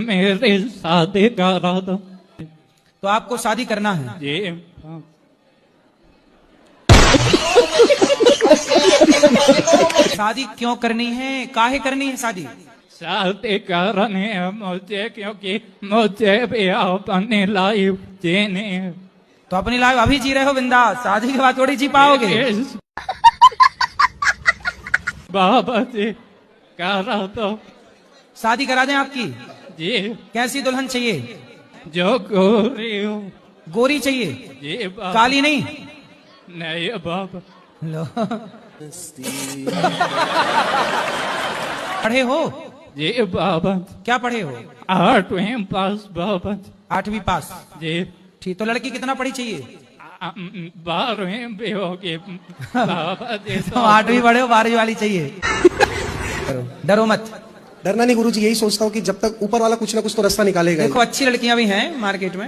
मेरे शादी करा दो। तो आपको शादी करना है जी। शादी क्यों करनी है, काहे करनी है शादी? शादी करनी है मुझे, क्योंकि मुझे भी अपनी लाइफ जीनी है। तो अपनी लाइफ अभी जी रहे हो बिंदास, शादी के बाद थोड़ी जी पाओगे। बाबा जी करा दो। शादी करा दें आपकी? जी। कैसी दुल्हन चाहिए? जो गोरी हो। गोरी चाहिए? जी बाबा। काली नहीं? नहीं बाबा। लो। पढ़े हो? जी बाबा। क्या पढ़े हो? 8वीं पास बाबा। 8वीं पास? जी। ठीक, तो लड़की कितना पढ़ी चाहिए? 12वीं भी होगी बाबा जी। तो 8वीं पढ़े हो, 12वीं वाली चाहिए। डरो मत। डरना नहीं गुरुजी, यही सोचता हूँ कि जब तक ऊपर वाला कुछ ना कुछ तो रास्ता निकालेगा। देखो अच्छी लड़कियां भी हैं मार्केट में।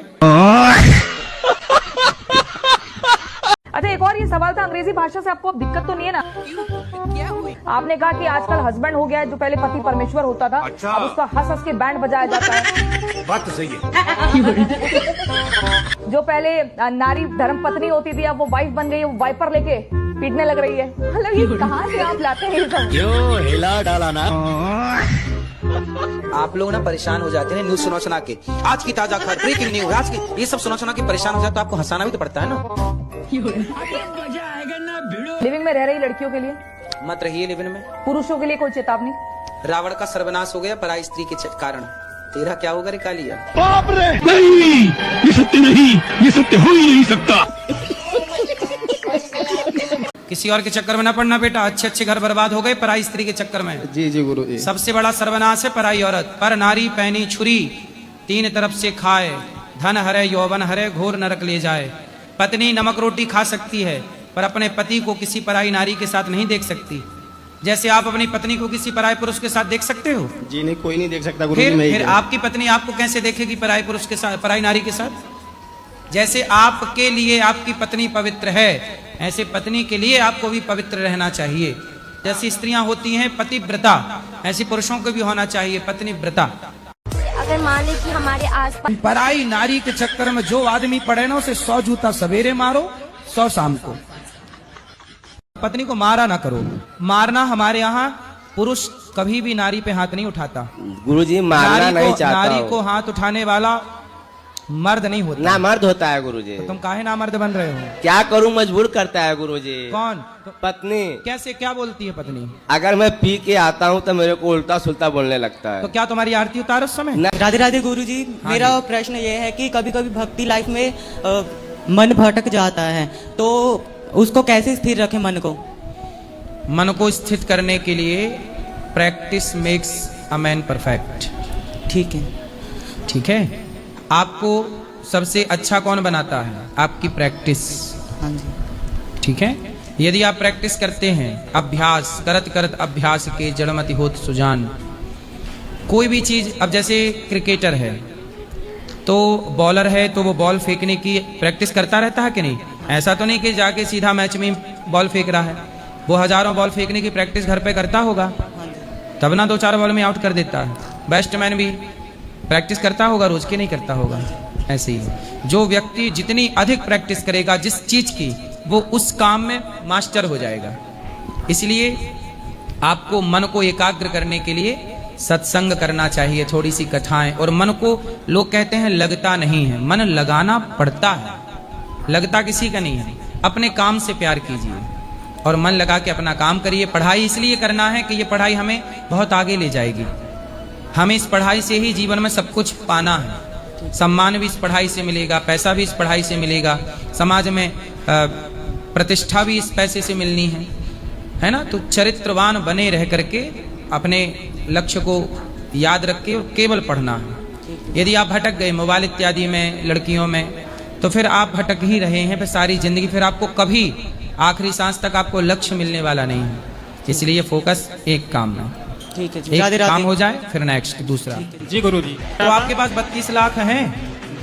अच्छा, एक और ये सवाल था, अंग्रेजी भाषा से आपको अब दिक्कत तो नहीं है ना? क्या हुई? आपने कहा कि आजकल हस्बैंड हो गया है, जो पहले पति परमेश्वर होता था। अच्छा। अब उसका हंस हंस के बैंड बजाया जाता है। बात तो सही है। जो पहले नारी धर्म पत्नी होती थी, अब वो वाइफ बन गई है, वो वाइपर लेके पीटने लग रही है। मतलब ये कहाँ से आप लाते हैं ये सब? क्यों हिला डाला ना। आप लोग ना परेशान हो जाते हैं न्यूज सुना सुना के। आज की ताजा खबर, ब्रेकिंग न्यूज, आज की ये सब सुना सुना के परेशान हो जाते, तो आपको हंसाना भी तो पड़ता है ना। लिविंग में रह रही लड़कियों के लिए, मत रहिए लिविंग में। पुरुषों के लिए कोई चेतावनी? रावण का सर्वनाश हो गया पराई स्त्री के कारण। तेरा क्या होगा रे कालिया? बाप रे, नहीं ये सत्य नहीं, ये सत्य हो ही नहीं सकता। किसी और के चक्कर में ना पड़ना बेटा, अच्छे अच्छे घर बर्बाद हो गए पराई स्त्री के चक्कर में। जी जी गुरु जी। सबसे बड़ा सर्वनाश है पराई औरत। पर नारी पहनी छुरी, तीन तरफ से खाए, धन हरे यौवन हरे, घोर नरक ले जाए। पत्नी नमक रोटी खा सकती है, पर अपने पति को किसी पराई नारी के साथ नहीं देख सकती। जैसे आप अपनी पत्नी को किसी पराई पुरुष के साथ देख सकते हो? जी नहीं, कोई नहीं देख सकता गुरु जी। फिर आपकी पत्नी आपको कैसे देखेगी पराई पुरुष के साथ, पराई नारी के साथ? जैसे आपके लिए आपकी पत्नी पवित्र है, ऐसे पत्नी के लिए आपको भी पवित्र रहना चाहिए। जैसी स्त्रियां होती हैं पतिव्रता, ऐसी पुरुषों को भी होना चाहिए पत्नीव्रता। अगर मान ले कि हमारे आसपास पराई नारी के चक्कर में जो आदमी पड़े ना, उसे 100 जूता सवेरे मारो, 100 शाम को। पत्नी को मारा ना करो। मारना हमारे यहाँ पुरुष कभी भी नारी पे हाथ नहीं उठाता। गुरुजी मारना नहीं चाहता। नारी को हाथ उठाने वाला मर्द नहीं होता। ना मर्द होता है गुरुजी। तो तुम काहे ना मर्द बन रहे हो? क्या करूं, मजबूर करता है गुरुजी। कौन? पत्नी। कैसे, क्या बोलती है पत्नी? अगर मैं पी के आता हूं तो मेरे को उल्टा सुल्टा बोलने लगता है। तो क्या तुम्हारी आरती उतारो उस समय? राधे राधे गुरुजी। मेरा प्रश्न ये है कि कभी कभी भक्ति लाइफ में मन भटक जाता है, तो उसको कैसे स्थिर रखें मन को? मन को स्थित करने के लिए practice makes a man perfect. ठीक है। ठीक है। आपको सबसे अच्छा कौन बनाता है? आपकी प्रैक्टिस। हाँ जी। ठीक है। यदि आप प्रैक्टिस करते हैं, अभ्यास करत करत अभ्यास के जड़मति होत सुजान। कोई भी चीज, अब जैसे क्रिकेटर है तो बॉलर है, तो वो बॉल फेंकने की प्रैक्टिस करता रहता है कि नहीं? ऐसा तो नहीं कि जाके सीधा मैच में बॉल फेंक रहा है। वो हजारों बॉल फेंकने की प्रैक्टिस घर पे करता होगा, तब ना 2-4 बॉल में आउट कर देता है। बैट्समैन भी प्रैक्टिस करता होगा, रोज के नहीं करता होगा। ऐसे ही जो व्यक्ति जितनी अधिक प्रैक्टिस करेगा जिस चीज की, वो उस काम में मास्टर हो जाएगा। इसलिए आपको मन को एकाग्र करने के लिए सत्संग करना चाहिए, थोड़ी सी कथाएं। और मन को लोग कहते हैं लगता नहीं है, मन लगाना पड़ता है, लगता किसी का नहीं है। अपने काम से प्यार कीजिए और मन लगा के अपना काम करिए। पढ़ाई इसलिए करना है कि ये पढ़ाई हमें बहुत आगे ले जाएगी। हमें इस पढ़ाई से ही जीवन में सब कुछ पाना है। सम्मान भी इस पढ़ाई से मिलेगा, पैसा भी इस पढ़ाई से मिलेगा, समाज में प्रतिष्ठा भी इस पैसे से मिलनी है ना? तो चरित्रवान बने रह करके अपने लक्ष्य को याद रख के केवल पढ़ना है। यदि आप भटक गए मोबाइल इत्यादि में, लड़कियों में, तो फिर आप भटक ही रहे हैं फिर सारी जिंदगी। फिर आपको कभी आखिरी सांस तक आपको लक्ष्य मिलने वाला नहीं है। इसलिए फोकस एक काम में। ठीक है जी। एक काम हो जाए फिर नेक्स्ट दूसरा। जी गुरुजी। तो आपके पास 32 लाख हैं?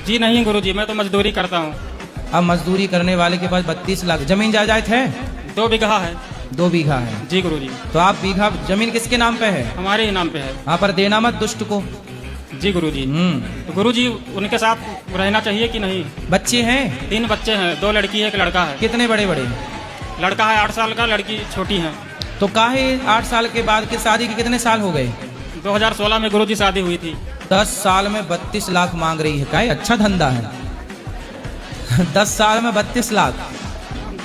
जी नहीं गुरुजी, मैं तो मजदूरी करता हूँ। अब मजदूरी करने वाले के पास 32 लाख, जमीन जायदाद है? 2 बीघा है। 2 बीघा है? जी गुरुजी। तो आप बीघा जमीन किसके नाम पे है? हमारे ही नाम पे है। वहाँ पर देना मत दुष्ट को। जी गुरुजी। तो गुरुजी उनके साथ रहना चाहिए कि नहीं? बच्चे हैं? 3 बच्चे हैं, 2 लड़की है, 1 लड़का है। कितने बड़े बड़े? लड़का है 8 साल का, लड़की छोटी है। तो काहे 8 साल के बाद की शादी के कितने साल हो गए? 2016 में गुरुजी शादी हुई थी। 10 साल में 32 लाख मांग रही है, काहे अच्छा धंधा है। 10 साल में 32 लाख।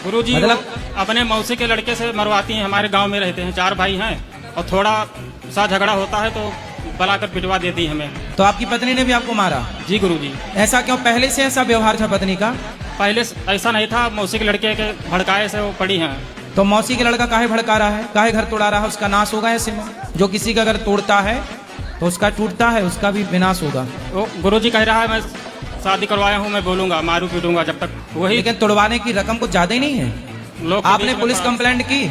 गुरुजी मतलब अपने मौसी के लड़के से मरवाती हैं। हमारे गांव में रहते हैं, 4 भाई हैं, और थोड़ा सा झगड़ा होता है तो बुलाकर पिटवा देती है हमें। तो आपकी पत्नी ने भी आपको मारा? जी गुरुजी। ऐसा क्यों? पहले से ऐसा व्यवहार था पत्नी का? पहले ऐसा नहीं था, मौसी के लड़के के भड़काए से वो पड़ी हैं। तो मौसी के लड़का काहे भड़का रहा है, काहे घर तोड़ा रहा है? उसका नाश होगा ऐसे में। जो किसी का घर तोड़ता है तो उसका टूटता है, उसका भी विनाश होगा। वो गुरुजी कह रहा है मैं शादी करवाया हूँ, मैं बोलूंगा, मारू पीटूंगा जब तक वही। लेकिन तोड़वाने की रकम कुछ ज्यादा ही नहीं है। लोग आपने पुलिस कंप्लेंट की?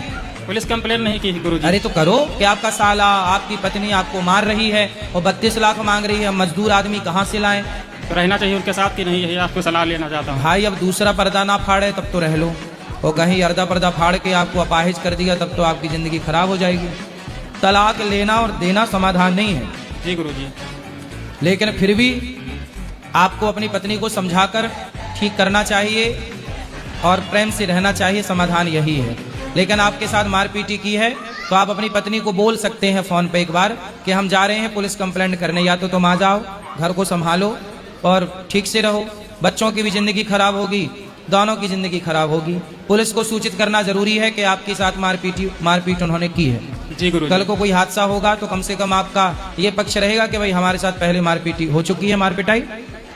पुलिस कंप्लेंट नहीं की गुरुजी। अरे तो करो कि आपका साला, आपकी पत्नी आपको मार रही है और 32 लाख मांग रही है, मजदूर आदमी कहाँ से लाएं? तो रहना चाहिए उनके साथ कि नहीं, यही आपको सलाह लेना चाहता हूँ। भाई अब दूसरा पर्दा ना फाड़े तब तो रह लो, और कहीं अर्धा पर्दा फाड़ के आपको अपाहिज कर दिया तब तो आपकी जिंदगी खराब हो जाएगी। तलाक लेना और देना समाधान नहीं है। जी गुरुजी। लेकिन फिर भी आपको अपनी पत्नी को समझाकर ठीक करना चाहिए और प्रेम से रहना चाहिए, समाधान यही है। लेकिन आपके साथ मारपीटी की है तो आप अपनी पत्नी को बोल सकते हैं फोन पे एक बार कि हम जा रहे हैं पुलिस कंप्लेंट करने, या तो तुम आ जाओ, घर को संभालो और ठीक से रहो। बच्चों की भी जिंदगी खराब होगी, दोनों की जिंदगी खराब होगी। पुलिस को सूचित करना जरूरी है कि आपके साथ मारपीट उन्होंने की है। जी गुरुजी। कल को कोई हादसा होगा तो कम से कम आपका ये पक्ष रहेगा कि भाई हमारे साथ पहले मारपीटी हो चुकी है, मारपिटाई।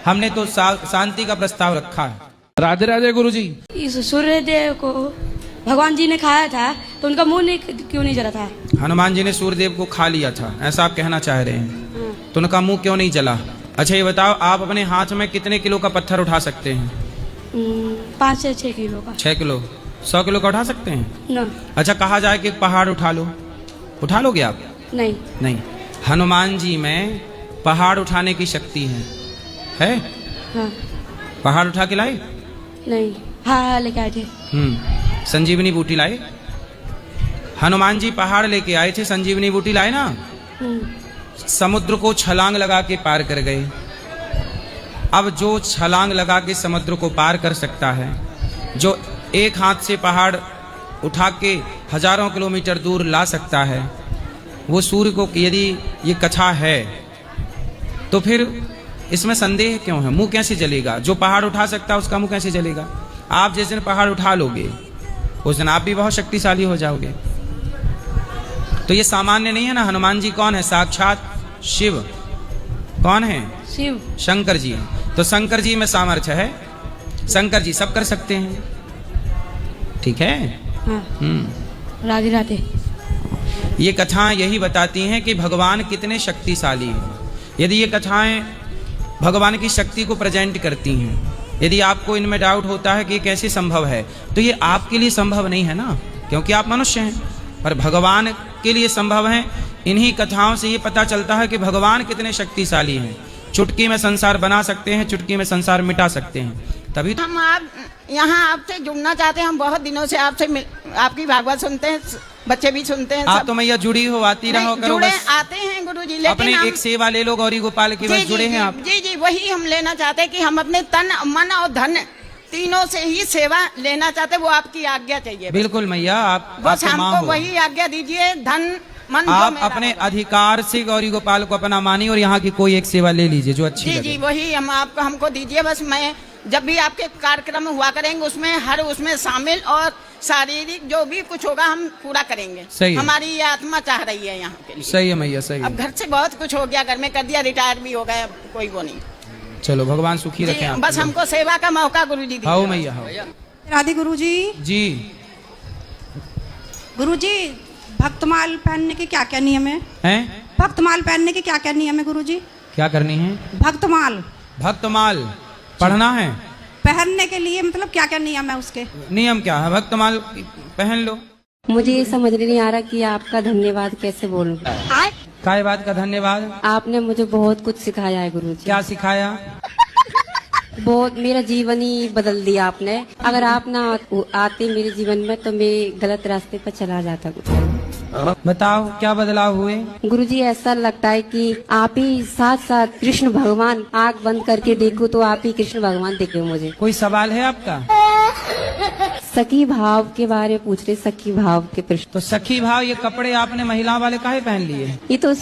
हमने तो शांति का प्रस्ताव रखा है। राधे राधे गुरुजी। इस सूर्यदेव को भगवान जी ने खाया था तो उनका मुंह नहीं क्यों नहीं जला था? हनुमान जी ने सूर्यदेव को खा लिया था, ऐसा आप कहना चाह रहे हैं? तो उनका मुंह क्यों नहीं जला? अच्छा ये बताओ, आप अपने हाथ में कितने किलो का पत्थर उठा सकते हैं? 5 से 6 किलो का। 6 किलो? 100 किलो का उठा सकते हैं? न। अच्छा कहा जाए कि पहाड़ उठा लो, उठा लोगे आप? नहीं। नहीं। हनुमान जी में पहाड़ उठाने की शक्ति है? हाँ। पहाड़ उठा के लाए? नहीं। हाँ लेके आए थे। संजीवनी बूटी लाए? हनुमान जी पहाड़ लेके आए थे, संजीवनी बूटी लाए ना? समुद्र को छलांग लगा के पार कर गए। अब जो छलांग लगा के समुद्र को पार कर सकता है, जो एक हाथ से पहाड़ उठा के हजारों किलोमीटर दूर ला सकता है, वो सूर्य को यदि ये कथा है तो फिर इसमें संदेह क्यों है? मुंह कैसे जलेगा? जो पहाड़ उठा सकता है उसका मुंह कैसे जलेगा? आप जिस दिन पहाड़ उठा लोगे उस दिन आप भी बहुत शक्तिशाली हो जाओगे। तो ये सामान्य नहीं है ना। हनुमान जी कौन है? साक्षात शिव। कौन है? शिव। शंकर जी। तो शंकर जी में सामर्थ्य है, शंकर जी सब कर सकते हैं। ठीक है। हाँ। राधे राधे। ये कथाएं यही बताती हैं कि भगवान कितने शक्तिशाली हैं। यदि ये कथाएं भगवान की शक्ति को प्रेजेंट करती हैं, यदि आपको इनमें डाउट होता है कि ये कैसे संभव है, तो ये आपके लिए संभव नहीं है ना, क्योंकि आप मनुष्य हैं, पर भगवान के लिए संभव है। इन्हीं कथाओं से ये पता चलता है कि भगवान कितने शक्तिशाली हैं। चुटकी में संसार बना सकते हैं, चुटकी में संसार मिटा सकते हैं। तभी हम आप यहाँ आपसे जुड़ना चाहते हैं। हम बहुत दिनों से आपसे आपकी भागवत सुनते हैं, बच्चे भी सुनते हैं। आप तो मैया जुड़ी हो, आती रहो करो जुड़े बस। आते हैं गुरुजी, लेकिन अपने एक सेवा ले लो गौरी गोपाल की, बस जुड़े हैं आप। जी जी वही हम लेना चाहते हैं कि हम अपने तन मन और धन तीनों से ही सेवा लेना चाहते, वो आपकी आज्ञा चाहिए। बिल्कुल मैया, आप बस माँ हमको हो। वही आज्ञा दीजिए। धन मन आप अपने अधिकार से गौरी गोपाल को अपना मानिए और यहाँ की कोई एक सेवा ले लीजिए जो अच्छी जी लगे। जी वही हम आपको हमको दीजिए। बस मैं जब भी आपके कार्यक्रम हुआ करेंगे उसमें उसमें शामिल, और शारीरिक जो भी कुछ होगा हम पूरा करेंगे। सही है। हमारी ये आत्मा चाह रही है यहाँ के लिए। सही है मैया, सही है। अब घर से बहुत कुछ हो गया, घर में कर दिया, रिटायर भी हो गए, अब कोई वो नहीं। चलो भगवान सुखी रखे आप। बस हमको सेवा का मौका गुरुजी दीजिए। आओ मैया आओ। राधे गुरुजी। जी गुरुजी, भक्तमाल पहनने के क्या क्या नियम है? हैं? भक्तमाल पहनने के क्या क्या नियम है गुरुजी? क्या करनी है? भक्तमाल। भक्तमाल पढ़ना है? पहनने के लिए मतलब क्या क्या नियम है उसके? नियम क्या है? भक्तमाल पहन लो। मुझे ये समझ नहीं आ रहा कि आपका धन्यवाद कैसे बोलूं। काय बात का धन्यवाद? आपने मुझे बहुत कुछ सिखाया है गुरुजी। क्या सिखाया? बहुत, मेरा जीवन ही बदल दिया आपने। अगर आप ना आते मेरे जीवन में तो मैं गलत रास्ते पर चला जाता। बताओ क्या बदलाव हुए? गुरुजी ऐसा लगता है कि आप ही साथ साथ कृष्ण भगवान, आंख बंद करके देखो तो आप ही कृष्ण भगवान दिखे मुझे। कोई सवाल है आपका? सखी भाव के बारे में पूछ रहे, सखी भाव के प्रश्न। तो सखी भाव, ये कपड़े आपने महिला वाले काहे पहन लिए? ये तो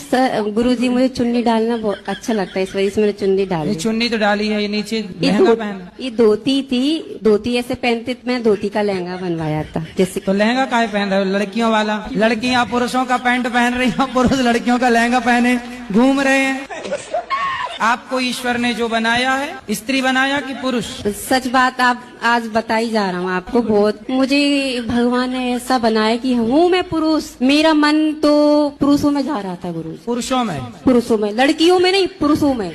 गुरुजी मुझे चुन्नी डालना बहुत अच्छा लगता है, इस वजह से मैंने चुन्नी ये डाली। चुन्नी तो डाली है, ये नीचे लहंगा पहन। ये धोती थी, धोती ऐसे पहनते, मैं धोती का लहंगा बनवाया था जैसे। तो लहंगा काहे पहन रहे हो? लड़कियों वाला। लड़कियां पुरुषों का पैंट पहन रही हैं, पुरुष लड़कियों का लहंगा पहने घूम रहे हैं। आपको ईश्वर ने जो बनाया है, स्त्री बनाया कि पुरुष? सच बात आप आज बताई जा रहा हूँ आपको। बहुत मुझे भगवान ने ऐसा बनाया कि हूँ मैं पुरुष, मेरा मन तो पुरुषों में जा रहा था गुरु। पुरुषों में? पुरुषों में, लड़कियों में नहीं, पुरुषों में।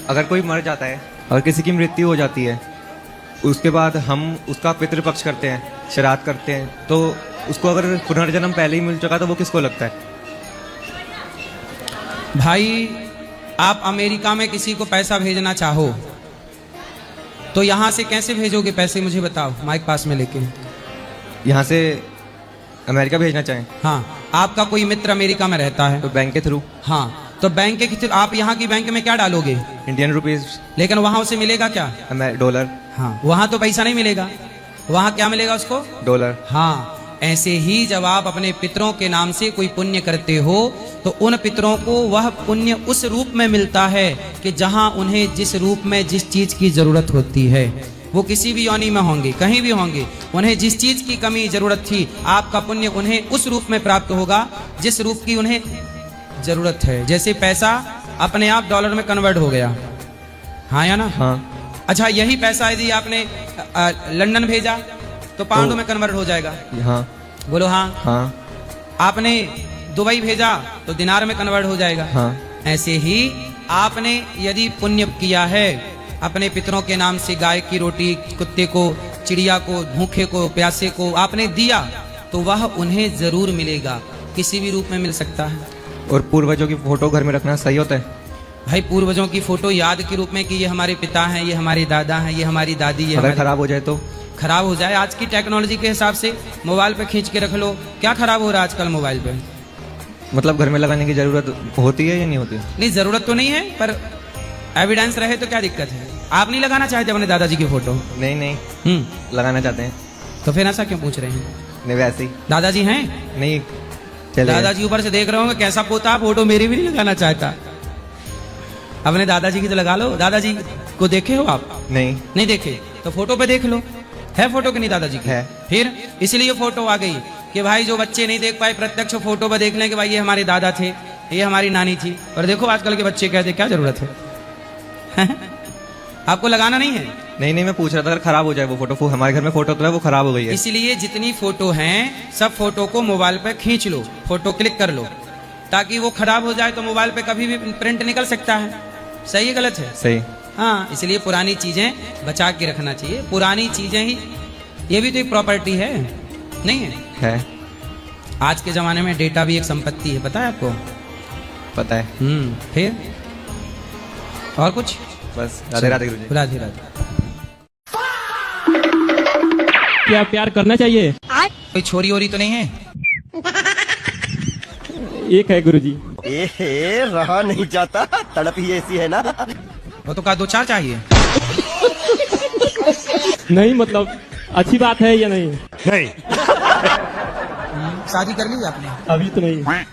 अगर कोई मर जाता है और किसी की मृत्यु हो जाती है, उसके बाद हम उसका पितृपक्ष करते हैं, श्राद्ध करते हैं, तो उसको अगर पुनर्जन्म पहले ही मिल चुका तो वो किसको लगता है? भाई, आप अमेरिका में किसी को पैसा भेजना चाहो तो यहाँ से कैसे भेजोगे पैसे, मुझे बताओ, माइक पास में लेके। यहाँ से अमेरिका भेजना चाहें? हाँ, आपका कोई मित्र अमेरिका में रहता है तो बैंक के थ्रू। हाँ, तो बैंक के थ्रू आप यहाँ की बैंक में क्या डालोगे? Indian rupees. लेकिन वहाँ उसे मिलेगा क्या? डॉलर। हाँ, वहाँ तो पैसा नहीं मिलेगा, वहाँ क्या मिलेगा उसको? डॉलर। हाँ, ऐसे ही जब आप अपने पितरों के नाम से कोई पुण्य करते हो तो उन पितरों को वह पुण्य उस रूप में मिलता है कि जहां उन्हें जिस रूप में जिस चीज की जरूरत होती है, वो किसी भी योनि में होंगे, कहीं भी होंगे, उन्हें जिस चीज की कमी जरूरत थी, आपका पुण्य उन्हें उस रूप में प्राप्त होगा जिस रूप की उन्हें जरूरत है। जैसे पैसा अपने आप डॉलर में कन्वर्ट हो गया, हाँ या ना? हाँ। अच्छा, यही पैसा यदि आपने लंदन भेजा तो पाउंड में कन्वर्ट हो जाएगा। हाँ। बोलो हाँ। हाँ। आपने दुबई भेजा तो दिनार में कन्वर्ट हो जाएगा। हाँ। ऐसे ही आपने यदि पुण्य किया है अपने पितरों के नाम से, गाय की रोटी कुत्ते को, चिड़िया को, भूखे को, प्यासे को आपने दिया तो वह उन्हें जरूर मिलेगा, किसी भी रूप में मिल सकता है। और पूर्वजों की फोटो घर में रखना सही होता है? भाई, पूर्वजों की फोटो याद के रूप में कि ये हमारे पिता हैं, ये हमारे दादा हैं, ये हमारी दादी, ये अगर खराब हो जाए तो? खराब हो जाए, आज की टेक्नोलॉजी के हिसाब से मोबाइल पे खींच के रख लो। क्या खराब हो रहा है आजकल मोबाइल पे? मतलब घर में लगाने की जरूरत होती है या नहीं होती? नहीं, जरूरत तो नहीं है, पर एविडेंस रहे तो क्या दिक्कत है? आप नहीं लगाना चाहते अपने दादाजी की फोटो? नहीं, लगाना चाहते हैं। तो फिर ऐसा क्यों पूछ रहे हैं? नहीं, वैसे ही। दादाजी हैं? नहीं, चले। दादाजी ऊपर से देख रहे होंगे कैसा पोता, फोटो मेरी भी नहीं लगाना चाहता। अपने दादाजी की तो लगा लो। दादाजी को देखे हो आप? नहीं देखे तो फोटो पे देख लो, है फोटो कि नहीं दादाजी की? है। फिर इसलिए फोटो आ गई कि भाई जो बच्चे नहीं देख पाए प्रत्यक्ष फोटो पर देख लें कि भाई ये हमारे दादा थे, ये हमारी नानी थी। और देखो आजकल के बच्चे कहते क्या जरूरत है? आपको लगाना नहीं है? नहीं, मैं पूछ रहा था अगर खराब हो जाए वो फोटो। हमारे घर में फोटो तो है, वो खराब हो गई है। इसलिए जितनी फोटो हैं सब फोटो को मोबाइल पे खींच लो, फोटो क्लिक कर लो, ताकि वो खराब हो जाए तो मोबाइल पे कभी भी प्रिंट निकल सकता है। सही है गलत है? सही। हाँ, इसलिए पुरानी चीजें बचा के रखना चाहिए। पुरानी चीजें ही, ये भी तो एक प्रॉपर्टी है, नहीं है? है। आज के जमाने में डेटा भी एक संपत्ति है, पता है आपको? पता है। फिर और कुछ? बस। राधे राधे गुरुजी। राधे राधे। क्या प्यार करना चाहिए? कोई छोरी ओरी तो नहीं है? एक है गुरुजी। रहा नहीं जाता, तड़प ही ऐसी है ना। वो तो कहा 2-4 चाहिए। नहीं, मतलब अच्छी बात है या नहीं? नहीं। शादी कर ली आपने? अभी तो नहीं।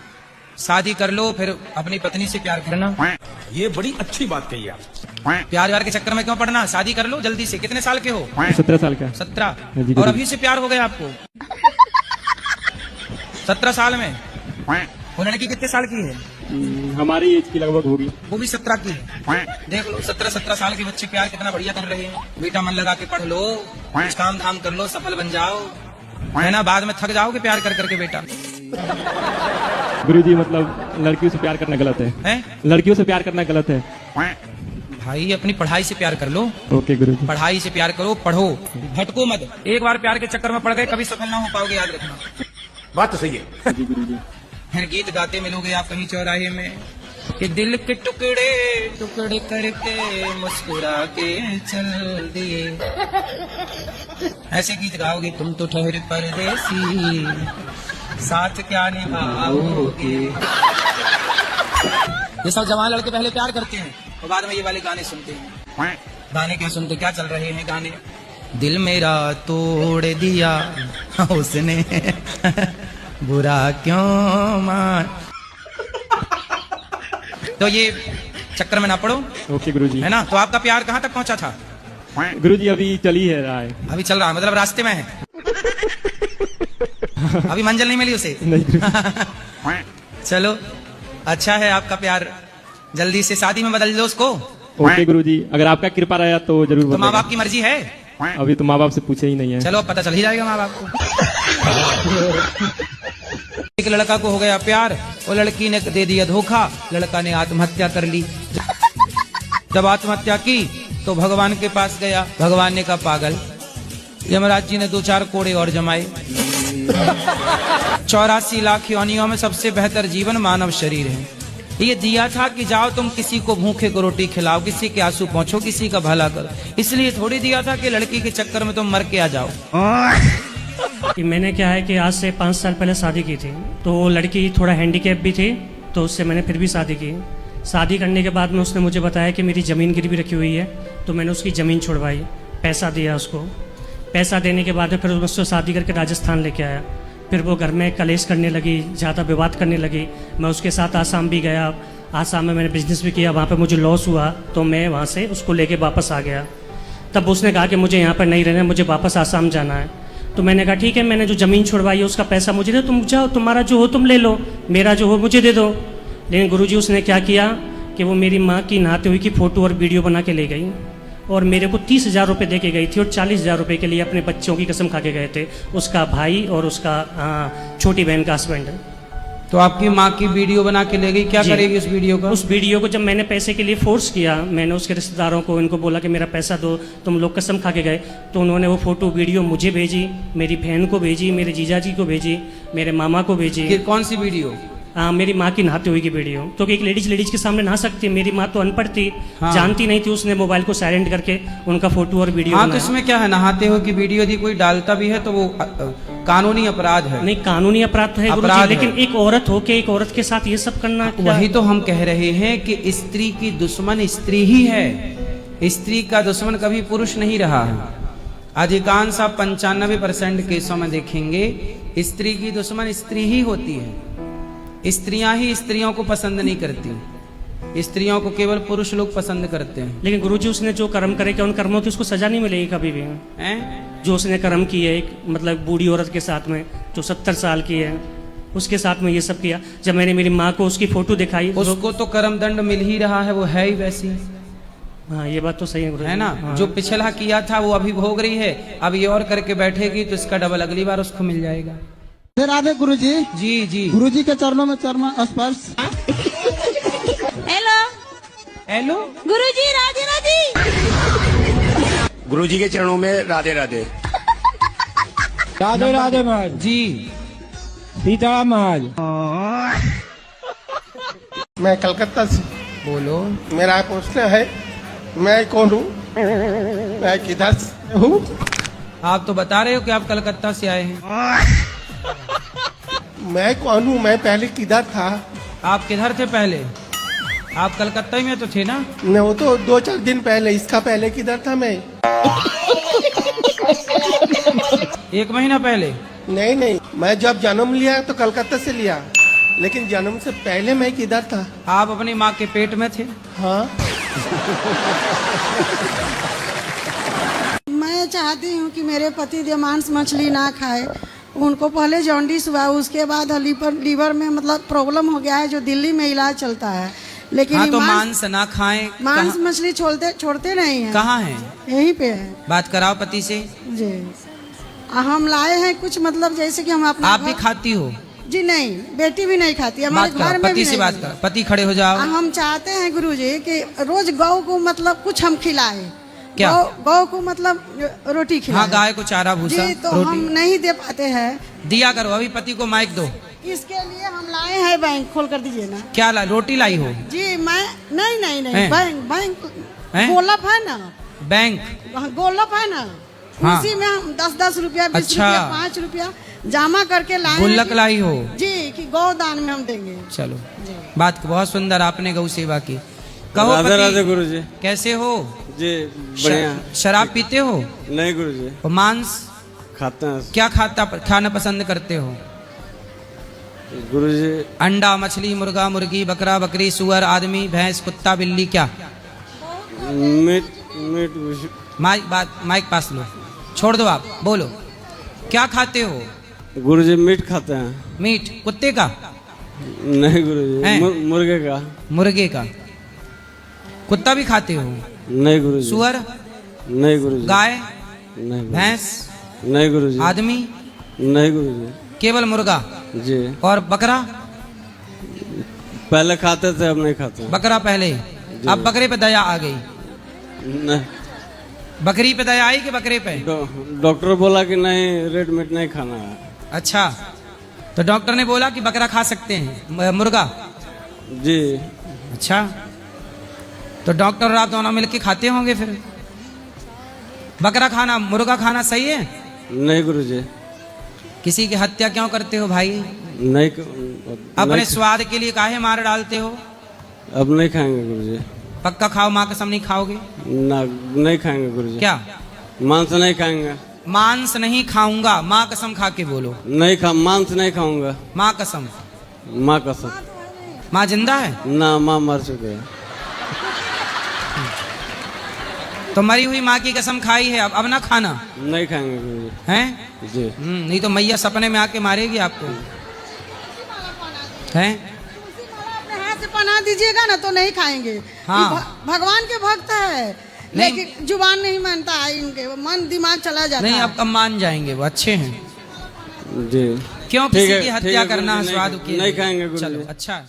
शादी कर लो, फिर अपनी पत्नी से प्यार करना। ये बड़ी अच्छी बात कही आप। प्यार व्यार के चक्कर में क्यों पड़ना? शादी कर लो जल्दी से। कितने साल के हो? 17 साल का। 17? और अभी से प्यार हो गया आपको? 17 साल में? वो लड़की कितने साल की है? हमारी एज की लगभग होगी। वो भी 17 की है। देख लो, 17 साल के बच्चे प्यार कितना बढ़िया कर रहे हैं। बेटा मन लगा के पढ़ लो, कुछ काम धाम कर लो, सफल बन जाओ, है ना? बाद में थक जाओगे प्यार कर करके बेटा। गुरुजी, मतलब लड़कियों से प्यार करना गलत है? लड़कियों से प्यार करना गलत है? भाई, अपनी पढ़ाई से प्यार कर लो। ओके गुरुजी। पढ़ाई से प्यार करो, पढ़ो, भटको मत। एक बार प्यार के चक्कर में पड़ गए कभी सफल ना हो पाओगे, याद रखना। बात तो सही है। जी गुरुजी। फिर गीत गाते मिलोगे आप कहीं चौराहे में कि दिल के टुकड़े टुकड़े करके मुस्कुरा के चल दिए, ऐसे गीत गाओगे। तुम तो ठहरे परदेसी, साथ क्या निभाओगे। ये सब जवान लड़के पहले प्यार करते हैं और बाद में ये वाले गाने सुनते हैं। गाने क्या सुनते, क्या चल रहे हैं गाने? दिल मेरा तोड़ दिया उसने बुरा क्यों मान। तो ये चक्कर में ना पड़ो। ओके गुरुजी। है ना? तो आपका प्यार कहाँ तक पहुँचा था? गुरुजी अभी चल ही है रहा है। अभी चल रहा है, मतलब रास्ते में है। अभी मंजिल नहीं मिली उसे। नहीं। चलो अच्छा है आपका प्यार, जल्दी से शादी में बदल दो उसको। ओके गुरुजी, अगर आपका कृपा रहा तो जरूर। तो माँ बाप की मर्जी है? अभी तो माँ बाप से पूछे ही नहीं है। चलो अब पता चल ही जाएगा माँ बाप को। एक लड़का को हो गया प्यार, वो लड़की ने दे दिया धोखा, लड़का ने आत्महत्या कर ली। जब आत्महत्या की तो भगवान के पास गया, भगवान ने कहा पागल, यमराज जी ने 2-4 कोड़े और जमाए। 84 लाख योनियों में सबसे बेहतर जीवन मानव शरीर है। ये दिया था कि जाओ तुम किसी को भूखे को रोटी खिलाओ, किसी के आंसू पहुंचो, किसी का भला करो। इसलिए थोड़ी दिया था कि लड़की के चक्कर में तुम मर के आ जाओ। कि मैंने क्या है कि आज से 5 साल पहले शादी की थी, तो वो लड़की थोड़ा हैंडीकैप भी थी, तो उससे मैंने फिर भी शादी की। शादी करने के बाद में उसने मुझे बताया कि मेरी ज़मीन गिरवी रखी हुई है, तो मैंने उसकी ज़मीन छुड़वाई, पैसा दिया उसको। पैसा देने के बाद फिर उससे शादी करके राजस्थान लेके आया। फिर वो घर में कलेश करने लगी, ज़्यादा विवाद करने लगी। मैं उसके साथ आसाम भी गया, आसाम में मैंने बिजनेस भी किया, वहाँ पे मुझे लॉस हुआ, तो मैं वहाँ से उसको लेके वापस आ गया। तब उसने कहा कि मुझे यहाँ पर नहीं रहना, मुझे वापस आसाम जाना है। तो मैंने कहा ठीक है, मैंने जो ज़मीन छुड़वाई है उसका पैसा मुझे दे, तुम जाओ, तुम्हारा जो हो तुम ले लो, मेरा जो हो मुझे दे दो। लेकिन गुरुजी उसने क्या किया कि वो मेरी माँ की नहाते हुए की फ़ोटो और वीडियो बना के ले गई और मेरे को 30,000 रुपये दे के गई थी और 40,000 रुपये के लिए अपने बच्चों की कसम खा के गए थे, उसका भाई और उसका छोटी बहन का हस्बैंड। तो आपकी माँ की वीडियो बना के ले गई, क्या करेगी उस वीडियो का? उस वीडियो को जब मैंने पैसे के लिए फोर्स किया, मैंने उसके रिश्तेदारों को इनको बोला कि मेरा पैसा दो, तुम लोग कसम खा के गए, तो उन्होंने वो फोटो वीडियो मुझे भेजी, मेरी बहन को भेजी, मेरे जीजाजी को भेजी, मेरे मामा को भेजी। कौन सी वीडियो? मेरी माँ की नहाते हुए की वीडियो। तो एक लेडीज के सामने नहा सकती है, मेरी माँ तो अनपढ़ थी, जानती नहीं थी, उसने मोबाइल को साइलेंट करके उनका फोटो और वीडियो तो इसमें क्या है, नहाते हुए की वीडियो यदि कोई डालता भी है तो वो कानूनी अपराध है। नहीं, कानूनी अपराध तो है गुरुजी, लेकिन एक औरत हो के एक औरत के साथ ये सब करना, वही तो हम कह रहे हैं कि स्त्री की दुश्मन स्त्री ही है, स्त्री का दुश्मन कभी पुरुष नहीं रहा है। अधिकांश आप 95% केसों में देखेंगे स्त्री की दुश्मन स्त्री ही होती है। स्त्रियां ही स्त्रियों को पसंद नहीं करती, स्त्रियों को केवल पुरुष लोग पसंद करते हैं। लेकिन गुरुजी उसने जो कर्म करे क्या उन कर्मों की उसको सजा नहीं मिलेगी कभी भी? जो उसने कर्म किए, एक मतलब बूढ़ी औरत के साथ में जो 70 साल की है, उसके साथ में ये सब किया। जब मैंने मेरी माँ को उसकी फोटो दिखाई, उसको तो कर्म दंड मिल ही रहा है, वो है ही वैसी। हाँ, ये बात तो सही है ना। हाँ। जो पिछला किया था वो अभी भोग रही है, अब ये और करके बैठेगी तो इसका डबल अगली बार उसको मिल जाएगा। राधे गुरुजी। जी जी। गुरुजी के चरणों में चरण स्पर्श। हेलो हेलो गुरुजी, राधे राधे। गुरुजी के चरणों में राधे राधे। राधे राधे महाराज जी। सीता महाराज। मैं कलकत्ता से। बोलो। मेरा प्रश्न है, मैं कौन हूँ, मैं किधर से हूँ? आप तो बता रहे हो कि आप कलकत्ता से आए हैं। मैं कौन हूँ, मैं पहले किधर था? आप किधर थे पहले? आप कलकत्ता ही में तो थे ना? नहीं, वो तो 2-4 दिन पहले, इसका पहले किधर था मैं? 1 महीना पहले? नहीं नहीं, मैं जब जन्म लिया तो कलकत्ता से लिया, लेकिन जन्म से पहले मैं किधर था? आप अपनी माँ के पेट में थे? हाँ। मैं चाहती हूँ कि मेरे पति देव मांस मछली ना खाए। उनको पहले जॉन्डिस हुआ, उसके बाद लीवर में मतलब प्रॉब्लम हो गया है, जो दिल्ली में इलाज चलता है। लेकिन हाँ, तो मांस ना खाएं। मांस मछली छोड़ते नहीं है। कहाँ है? यहीं पे है। बात कराओ पति से। जी, हम लाए हैं कुछ, मतलब जैसे कि हम अपना। आप भी खाती हो? जी नहीं, बेटी भी नहीं खाती, हमारे घर में पति से बात करो। पति खड़े हो जाओ। हम चाहते हैं गुरुजी कि रोज गौ को मतलब कुछ हम खिलाए। क्या? गौ को मतलब रोटी खिलाए। हाँ, गाय को चारा भूसा। जी, तो हम नहीं दे पाते हैं। दिया करो, अभी पति को माइक दो। इसके लिए हम लाए हैं, बैंक खोल कर दीजिए ना। क्या रोटी लाई हो? जी मैं नहीं, बैंक गोलप है ना, बैंक गोलप है ना, हाँ। उसी में हम 10-10 रुपया, 20 रुपया, 5 रुपया जमा करके लाए हैं गुल्लक लाई हो जी कि गौदान में हम देंगे। चलो बात बहुत सुंदर, आपने गौ सेवा की। कहो राधे पति, राधे गुरुजी। कैसे हो जी बढ़िया। शराब पीते हो? नहीं गुरुजी। और मांस खाते हैं क्या खाना पसंद करते हो? गुरुजी अंडा, मछली, मुर्गा, मुर्गी, बकरा, बकरी, सुअर, आदमी, भैंस, कुत्ता, बिल्ली, क्या? मीट मीट माइक पास लो, छोड़ दो आप, बोलो क्या खाते हो? गुरुजी मीट खाते हैं। मीट कुत्ते का? नहीं गुरुजी, मुर्गे का। मुर्गे का। कुत्ता भी खाते हो? नहीं गुरुजी। सुअर? नहीं गुरुजी। गाय? नहीं। भैंस? नहीं गुरुजी। आदमी? नहीं गुरुजी। केवल मुर्गा? जी। और बकरा? पहले खाते थे, अब नहीं खाते। बकरा पहले, अब बकरे पे दया आ गई? नहीं। बकरी पे दया आई कि बकरे पे? डॉक्टर बोला कि नहीं, रेड मीट नहीं खाना है। अच्छा, तो डॉक्टर ने बोला कि बकरा खा सकते हैं, मुर्गा? जी। अच्छा, तो डॉक्टर और आप दोनों मिलके खाते होंगे फिर? बकरा खाना, मुर्गा खाना सही है? नहीं गुरुजी। किसी की हत्या क्यों करते हो भाई? नहीं। अपने स्वाद के लिए काहे मार डालते हो? अब नहीं खाएंगे गुरुजी। पक्का खाओ, माँ कसम नहीं खाओगे? ना, नहीं खाएंगे गुरुजी। क्या? मांस नहीं खाएंगे। मांस नहीं खाऊंगा, माँ कसम खा के बोलो। नहीं मांस नहीं खाऊंगा। माँ कसम? माँ कसम। माँ जिंदा है? ना, माँ मर चुके हैं। तो मरी हुई माँ की कसम खाई है, अब ना खाना? नहीं खाएंगे गुरुजी। हैं? जी। नहीं तो मैया सपने में आके मारेगी आपको। हैं? हाथ से पना दीजिएगा ना तो नहीं खाएंगे। हाँ। भगवान के भक्त है, लेकिन जुबान नहीं मानता है, इनके मन दिमाग चला जाता है। नहीं, अब मान जाएंगे, वो अच्छे हैं। जी। क्यों किसी की हत्या करना? स्वाद के नहीं खाएंगे गुरुजी। चलो अच्छा।